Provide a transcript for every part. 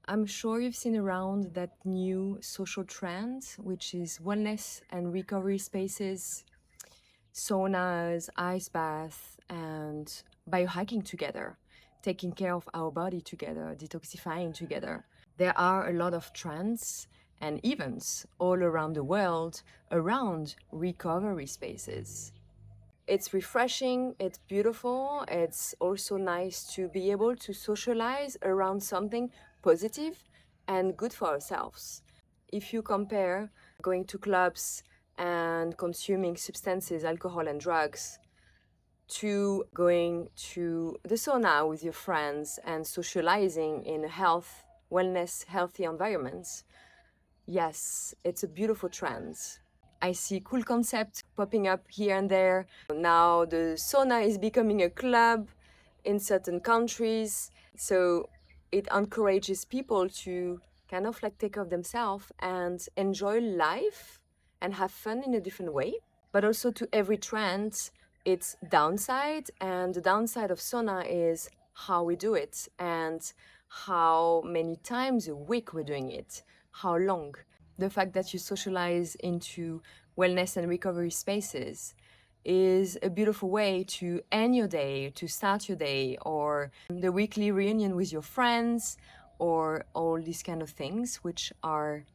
I'm sure you've seen around that new social trend, which is wellness and recovery spaces, saunas, ice baths, and biohacking together, taking care of our body together, detoxifying together. There are a lot of trends and events all around the world around recovery spaces. It's refreshing, it's beautiful, it's also nice to be able to socialize around something positive and good for ourselves. If you compare going to clubs and consuming substances, alcohol, and drugs, to going to the sauna with your friends and socializing in a wellness, healthy environments, yes, it's a beautiful trend. I see cool concepts popping up here and there. Now the sauna is becoming a club in certain countries. So it encourages people to kind of like take care of themselves and enjoy life and have fun in a different way. But also to every trend, its downside. And the downside of sauna is how we do it and how many times a week we're doing it, how long. The fact that you socialize into wellness and recovery spaces is a beautiful way to end your day, to start your day, or the weekly reunion with your friends, or all these kind of things, which are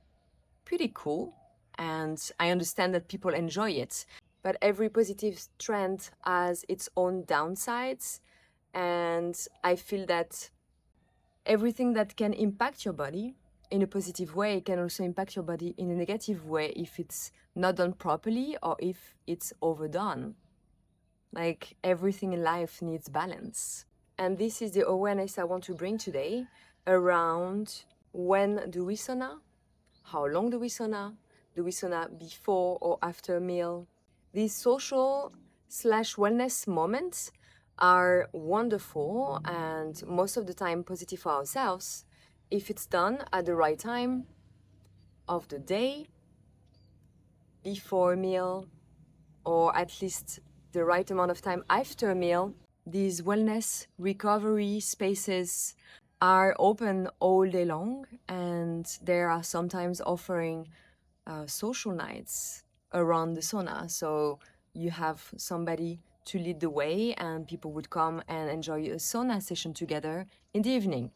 pretty cool. And I understand that people enjoy it. But every positive trend has its own downsides. And I feel that everything that can impact your body in a positive way can also impact your body in a negative way if it's not done properly or if it's overdone. Like everything in life needs balance. And this is the awareness I want to bring today around when do we sauna, how long do we sauna, before or after a meal. These social slash wellness moments are wonderful and most of the time positive for ourselves if it's done at the right time of the day, before a meal, or at least the right amount of time after a meal. These wellness recovery spaces are open all day long, and there are sometimes offering social nights around the sauna. So you have somebody to lead the way, and people would come and enjoy a sauna session together in the evening.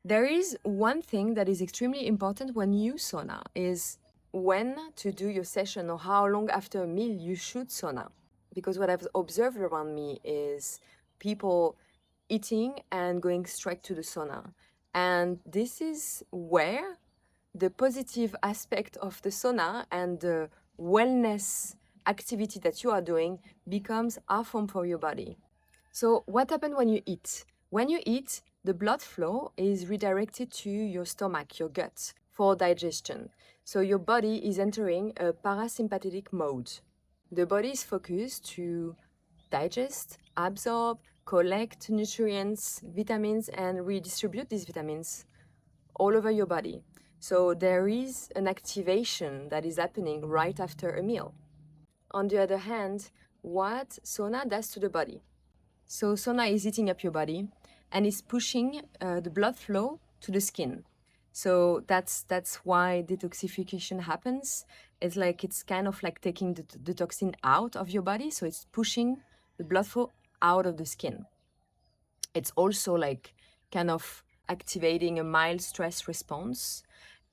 There is one thing that is extremely important when you sauna is when to do your session or how long after a meal you should sauna. Because what I've observed around me is people eating and going straight to the sauna. And this is where the positive aspect of the sauna and the wellness activity that you are doing becomes harmful for your body. So what happens when you eat? When you eat, the blood flow is redirected to your stomach, your gut, for digestion. So your body is entering a parasympathetic mode. The body is focused to digest, absorb, collect nutrients, vitamins, and redistribute these vitamins all over your body. So there is an activation that is happening right after a meal. On the other hand, what sauna does to the body? So sauna is heating up your body and is pushing the blood flow to the skin. So that's why detoxification happens. It's like it's kind of like taking the toxin out of your body. So it's pushing the blood flow out of the skin. It's also like kind of activating a mild stress response,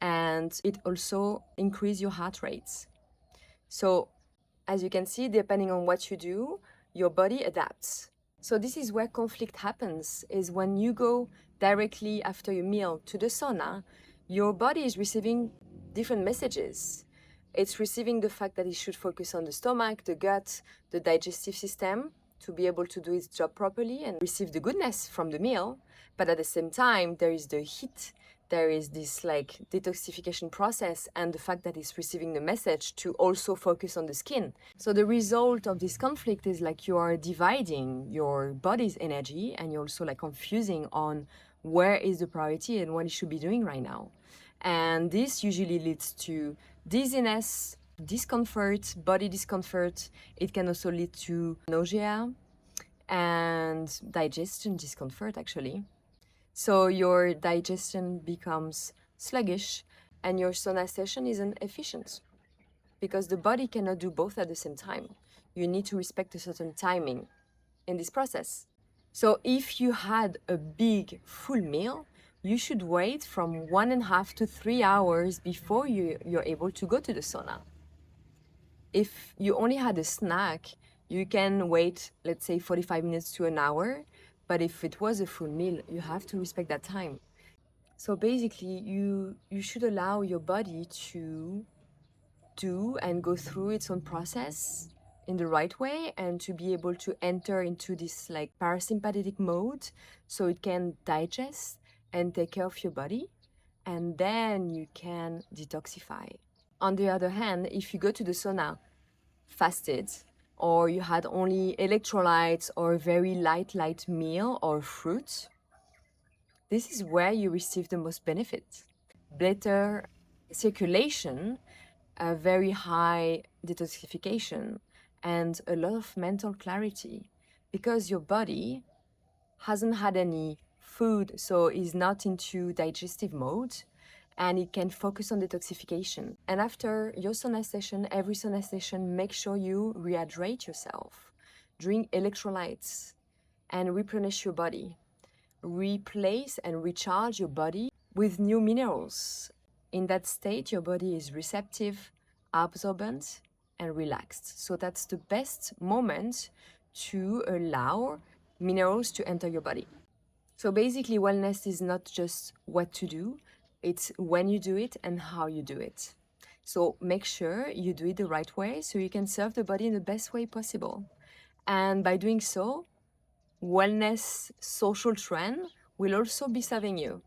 and it also increases your heart rate. So as you can see, depending on what you do, your body adapts. So this is where conflict happens, is when you go directly after your meal to the sauna, your body is receiving different messages. It's receiving the fact that it should focus on the stomach, the gut, the digestive system to be able to do its job properly and receive the goodness from the meal. But at the same time, there is the heat, there is this like detoxification process, and the fact that it's receiving the message to also focus on the skin. So the result of this conflict is like you are dividing your body's energy, and you're also like confusing on where is the priority and what you should be doing right now. And this usually leads to dizziness, discomfort, body discomfort. It can also lead to nausea and digestion discomfort, actually. So your digestion becomes sluggish and your sauna session isn't efficient because the body cannot do both at the same time. You need to respect a certain timing in this process. So if you had a big full meal, you should wait from 1.5 to 3 hours before you're able to go to the sauna. If you only had a snack, you can wait, let's say 45 minutes to an hour. But if it was a full meal, you have to respect that time. So basically, you should allow your body to do and go through its own process in the right way and to be able to enter into this like parasympathetic mode so it can digest and take care of your body, and then you can detoxify. On the other hand, if you go to the sauna fasted, or you had only electrolytes or a very light meal or fruit, this is where you receive the most benefit. Better circulation, a very high detoxification, and a lot of mental clarity because your body hasn't had any food, so is not into digestive mode, and it can focus on detoxification. And after your sauna session, every sauna session, make sure you rehydrate yourself, drink electrolytes, and replenish your body. Replace and recharge your body with new minerals. In that state, your body is receptive, absorbent, and relaxed. So that's the best moment to allow minerals to enter your body. So basically, wellness is not just what to do, it's when you do it and how you do it. So make sure you do it the right way so you can serve the body in the best way possible. And by doing so, wellness social trend will also be serving you.